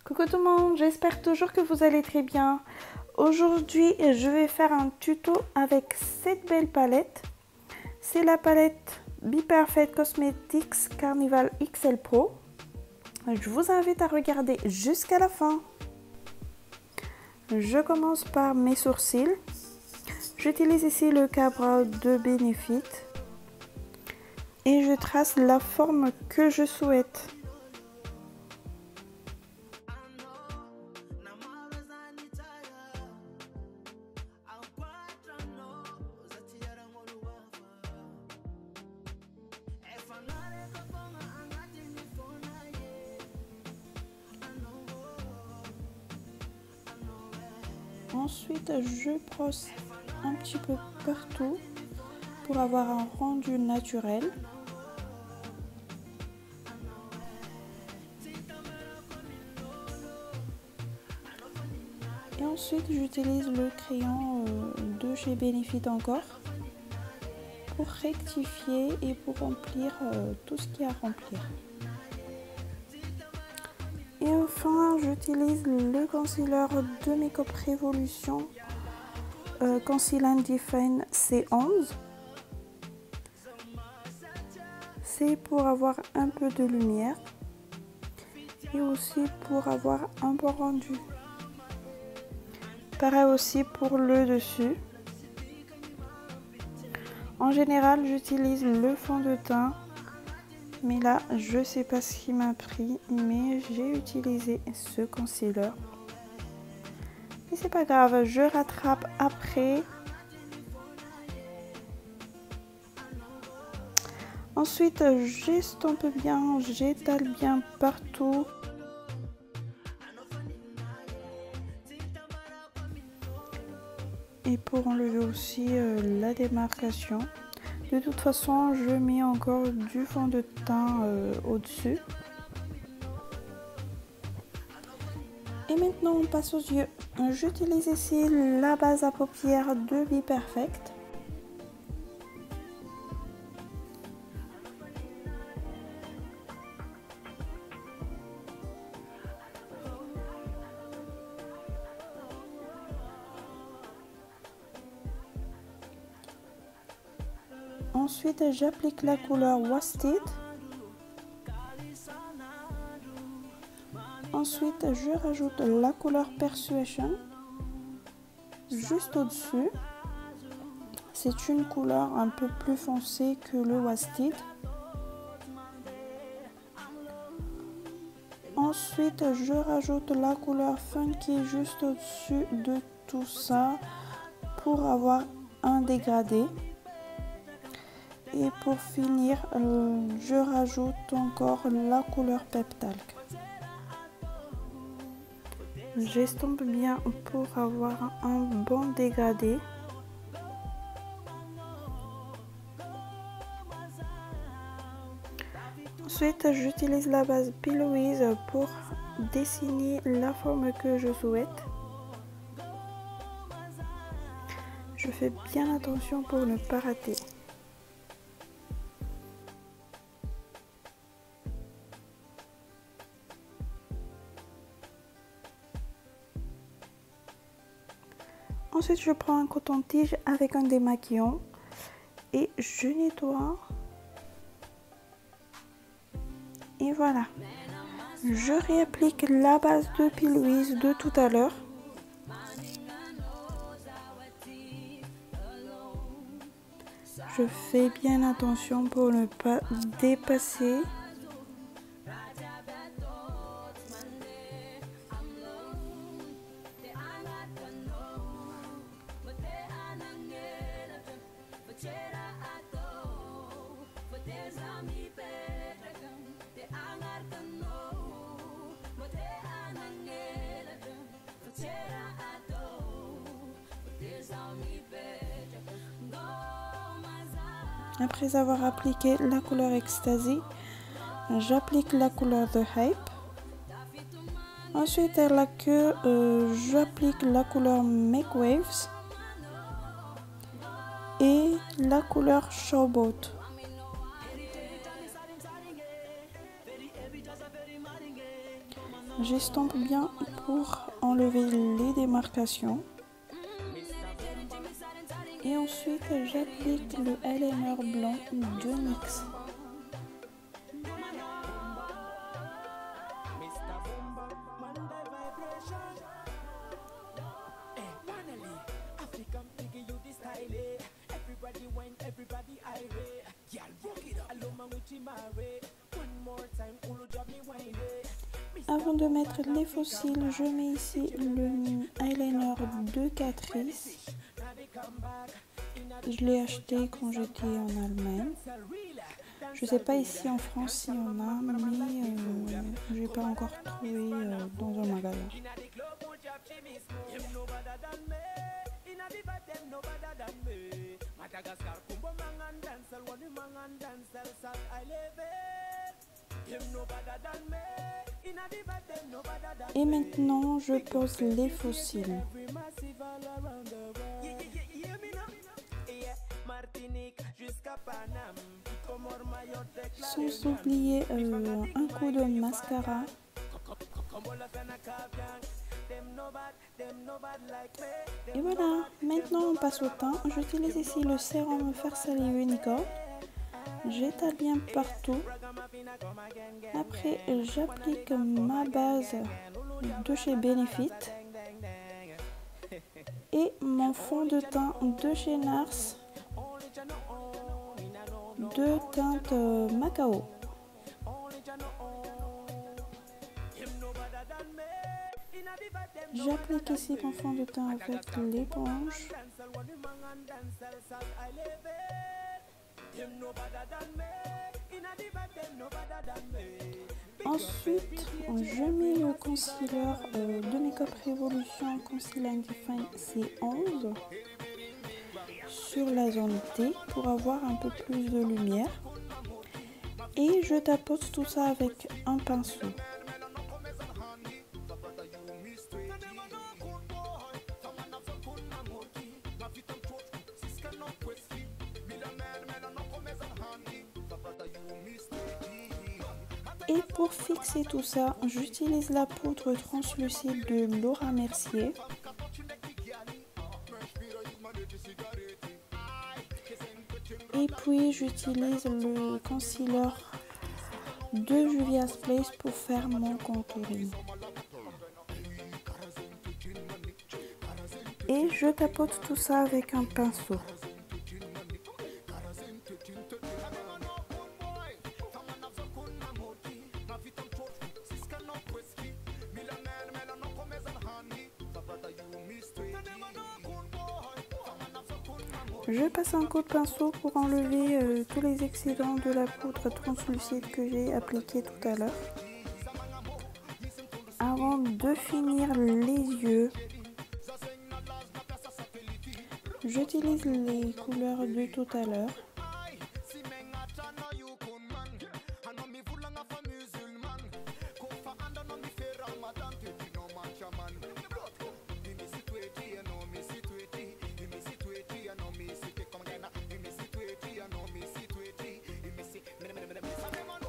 Coucou tout le monde, j'espère toujours que vous allez très bien. Aujourd'hui, je vais faire un tuto avec cette belle palette. C'est la palette Be Perfect Cosmetics Carnival XL Pro. Je vous invite à regarder jusqu'à la fin. Je commence par mes sourcils. J'utilise ici le Ka-Brow de Benefit. Et je trace la forme que je souhaite. Ensuite, je brosse un petit peu partout pour avoir un rendu naturel. Et ensuite, j'utilise le crayon de chez Benefit encore pour rectifier et pour remplir tout ce qu'il y a à remplir. Et enfin, j'utilise le concealer de Makeup Revolution Conceal and Define C11. C'est pour avoir un peu de lumière et aussi pour avoir un bon rendu. Pareil aussi pour le dessus. En général, j'utilise le fond de teint. Mais là, je sais pas ce qui m'a pris, mais j'ai utilisé ce concealer. Mais c'est pas grave, je rattrape après. Ensuite, j'estompe bien, j'étale bien partout. Et pour enlever aussi la démarcation. De toute façon, je mets encore du fond de teint au-dessus. Et maintenant, on passe aux yeux. J'utilise ici la base à paupières de Be Perfect. Ensuite, j'applique la couleur Wasted. Ensuite, je rajoute la couleur Persuasion juste au-dessus. C'est une couleur un peu plus foncée que le Wasted. Ensuite, je rajoute la couleur Funky juste au-dessus de tout ça pour avoir un dégradé. Et pour finir, je rajoute encore la couleur Peptalk. J'estompe bien pour avoir un bon dégradé. Ensuite, j'utilise la base Pillowiz pour dessiner la forme que je souhaite. Je fais bien attention pour ne pas rater. Ensuite, je prends un coton-tige avec un démaquillant et je nettoie. Et voilà. Je réapplique la base de Pillowiz de tout à l'heure. Je fais bien attention pour ne pas dépasser. Après avoir appliqué la couleur Ecstasy, j'applique la couleur The Hype. Ensuite, à la queue, j'applique la couleur Make Waves et la couleur Showboat. J'estompe bien pour enlever les démarcations. Et ensuite, j'applique le eyeliner blanc de NYX. Avant de mettre les faux cils, je mets ici le eyeliner de Catrice. Je l'ai acheté quand j'étais en Allemagne. Je sais pas ici en France si on a, mais je n'ai pas encore trouvé dans un magasin. Et maintenant, je pose les faux cils. Sans oublier un coup de mascara. Et voilà, maintenant on passe au teint. J'utilise ici le sérum Faire Saliver Unicorn. J'étale bien partout. Après, j'applique ma base de chez Benefit et mon fond de teint de chez NARS de teinte Macao. J'applique ici mon fond de teint avec l'éponge. Ensuite, je mets le concealer de Makeup Revolution Conceal & Define C11 sur la zone T pour avoir un peu plus de lumière. Et je tapote tout ça avec un pinceau. Et pour fixer tout ça, j'utilise la poudre translucide de Laura Mercier. Et puis j'utilise le concealer de Juvia's Place pour faire mon contouring. Et je tapote tout ça avec un pinceau. Je passe un coup de pinceau pour enlever tous les excédents de la poudre translucide que j'ai appliquée tout à l'heure. Avant de finir les yeux, j'utilise les couleurs de tout à l'heure.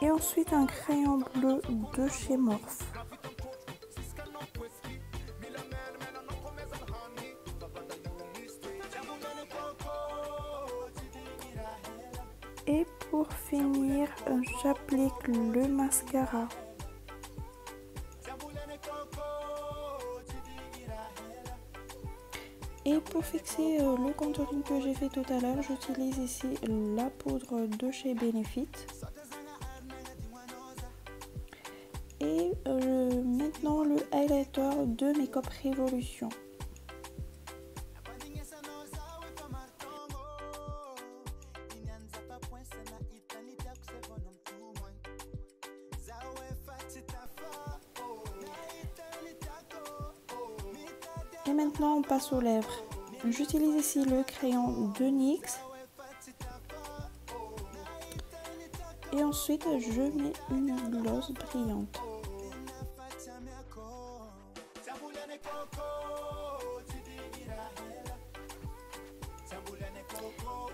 Et ensuite un crayon bleu de chez Morphe. Et pour finir, j'applique le mascara. Et pour fixer le contouring que j'ai fait tout à l'heure, j'utilise ici la poudre de chez Benefit. Et maintenant le highlighter de Makeup Revolution. Et maintenant on passe aux lèvres. J'utilise ici le crayon de NYX. Et ensuite je mets une gloss brillante.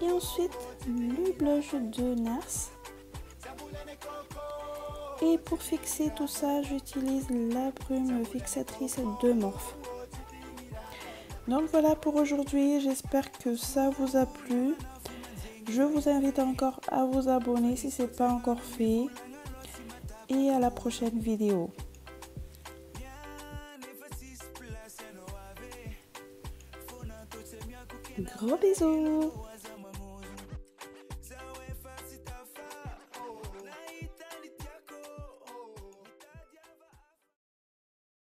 Et ensuite le blush de NARS. Et pour fixer tout ça, j'utilise la brume fixatrice de Morphe. Donc voilà pour aujourd'hui, j'espère que ça vous a plu. Je vous invite encore à vous abonner si ce n'est pas encore fait. Et à la prochaine vidéo. Gros bisous!